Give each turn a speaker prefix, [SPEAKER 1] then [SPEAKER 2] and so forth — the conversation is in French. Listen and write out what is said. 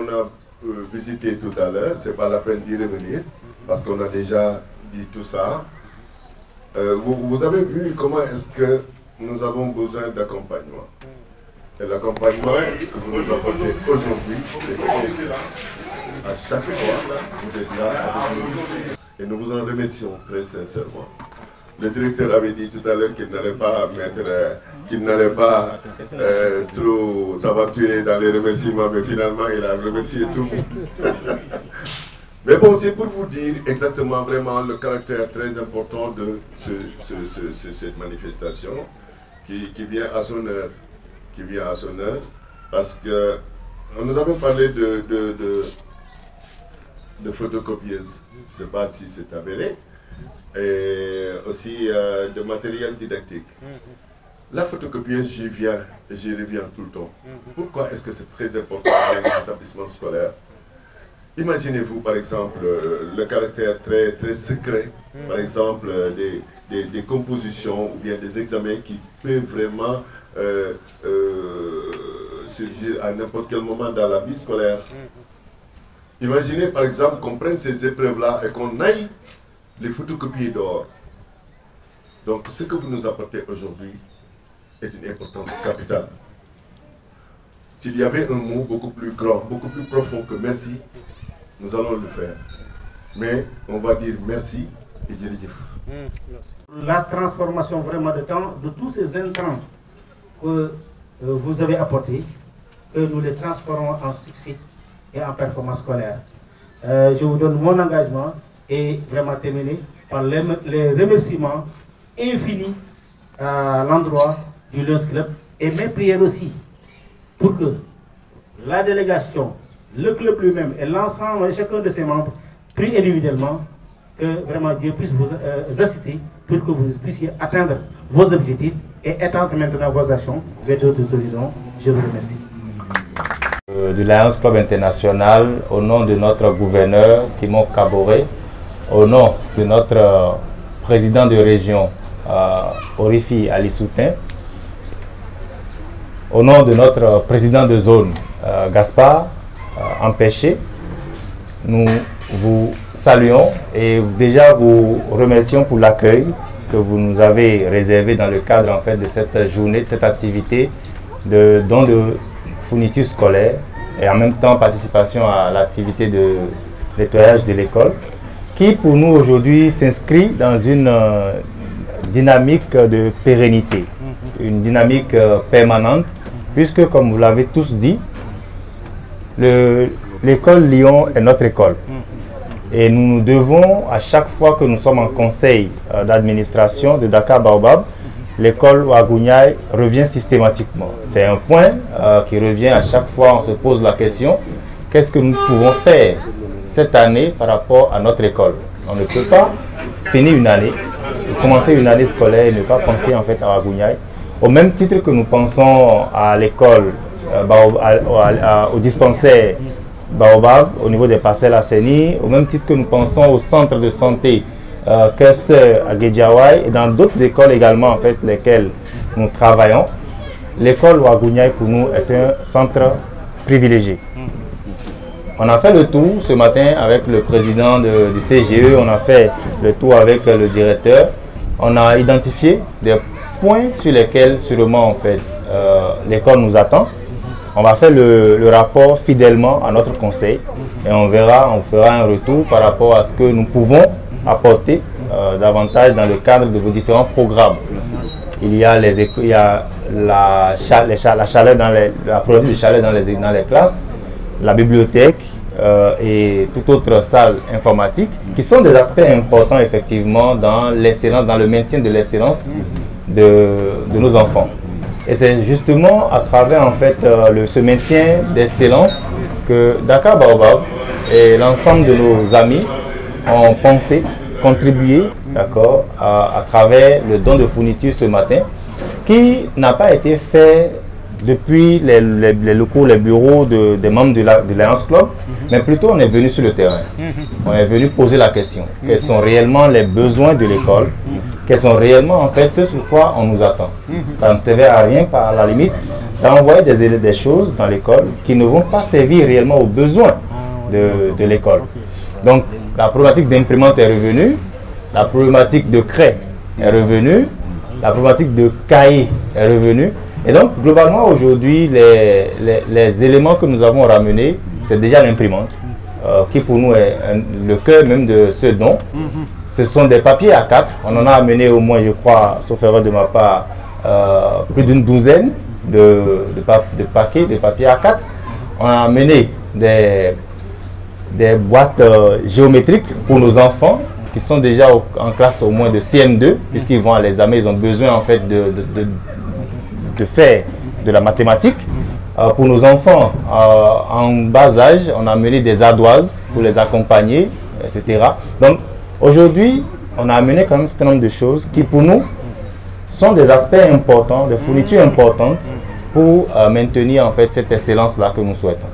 [SPEAKER 1] a visité tout à l'heure, c'est pas la peine d'y revenir, parce qu'on a déjà dit tout ça. Vous avez vu comment est-ce que nous avons besoin d'accompagnement. Et l'accompagnement que vous nous apportez aujourd'hui, c'est à chaque fois, vous êtes là avec nous. Et nous vous en remercions très sincèrement. Le directeur avait dit tout à l'heure qu'il n'allait pas trop s'aventurer dans les remerciements, mais finalement il a remercié tout le monde. Mais bon, c'est pour vous dire exactement vraiment le caractère très important de cette manifestation qui vient à son heure. Parce que nous avons parlé de photocopieuses, je ne sais pas si c'est avéré, et aussi de matériel didactique. La photocopieuse, j'y reviens tout le temps. Pourquoi est-ce que c'est très important dans les établissements scolaires? Imaginez-vous par exemple le caractère très, très secret, par exemple des compositions ou bien des examens qui peuvent vraiment surgir à n'importe quel moment dans la vie scolaire. Imaginez par exemple qu'on prenne ces épreuves-là et qu'on aille les photocopier dehors. Donc ce que vous nous apportez aujourd'hui est une importance capitale. S'il y avait un mot beaucoup plus grand, beaucoup plus profond que merci, nous allons le faire. Mais on va dire merci et djérejef.
[SPEAKER 2] La transformation vraiment de tous ces intrants que vous avez apportés, que nous les transformons en succès et en performance scolaire. Je vous donne mon engagement et vraiment terminer par les remerciements infinis à l'endroit du Lions Club et mes prières aussi pour que la délégation, le club lui-même et l'ensemble, chacun de ses membres, prient individuellement que vraiment Dieu puisse vous assister pour que vous puissiez atteindre vos objectifs et étendre maintenant vos actions vers d'autres horizons. Je vous remercie.
[SPEAKER 3] Du Lions Club International, au nom de notre gouverneur Simon Kaboré, au nom de notre président de région Orifi Ali Soutin, au nom de notre président de zone Gaspard Empêché, nous vous saluons et déjà vous remercions pour l'accueil que vous nous avez réservé dans le cadre en fait de cette journée, de cette activité de don de fournitures scolaires et en même temps participation à l'activité de nettoyage de l'école qui pour nous aujourd'hui s'inscrit dans une dynamique de pérennité, une dynamique permanente puisque comme vous l'avez tous dit, l'école Lyon est notre école. Et nous devons, à chaque fois que nous sommes en conseil d'administration de Dakar Baobab, l'école Ouagouniaï revient systématiquement. C'est un point qui revient à chaque fois, on se pose la question, qu'est-ce que nous pouvons faire cette année par rapport à notre école? On ne peut pas finir une année, commencer une année scolaire et ne pas penser en fait à Ouagouniaï. Au même titre que nous pensons à l'école, au dispensaire Baobab, au niveau des parcelles Asseni, au même titre que nous pensons au centre de santé Cœur-Sœur à Guédiawaye et dans d'autres écoles également en fait lesquelles nous travaillons. L'école Ouagouniaï pour nous est un centre privilégié. On a fait le tour ce matin avec le président du CGE, on a fait le tour avec le directeur. On a identifié des points sur lesquels sûrement en fait l'école nous attend. On va faire le rapport fidèlement à notre conseil et on fera un retour par rapport à ce que nous pouvons apporter davantage dans le cadre de vos différents programmes. Il y a la chaleur la problématique de chaleur dans les classes, la bibliothèque et toute autre salle informatique qui sont des aspects importants effectivement dans l'excellence, dans le maintien de l'excellence de nos enfants. Et c'est justement à travers en fait ce maintien d'excellence que Dakar Baobab et l'ensemble de nos amis ont pensé contribuer à travers le don de fournitures ce matin qui n'a pas été fait depuis les locaux, les bureaux des membres de l'Alliance Club, mais plutôt on est venu sur le terrain. On est venu poser la question. Quels sont réellement les besoins de l'école? Quels sont réellement en fait ce sur quoi on nous attend? Ça ne servait à rien par la limite d'envoyer des choses dans l'école qui ne vont pas servir réellement aux besoins de l'école. Donc la problématique d'imprimante est revenue, la problématique de craie est revenue, la problématique de cahier est revenue. Et donc globalement aujourd'hui les éléments que nous avons ramenés, c'est déjà l'imprimante, qui pour nous est le cœur même de ce don. Ce sont des papiers A4, on en a amené au moins, je crois, sauf erreur de ma part, plus d'une douzaine de paquets de papier A4. On a amené des boîtes géométriques pour nos enfants qui sont déjà en classe au moins de CM2, puisqu'ils vont à l'examen, ils ont besoin en fait de faire de la mathématique. Pour nos enfants en bas âge, on a amené des ardoises pour les accompagner, etc. Donc aujourd'hui, on a amené quand même un certain nombre de choses qui pour nous sont des aspects importants, des fournitures importantes pour maintenir en fait cette excellence-là que nous souhaitons.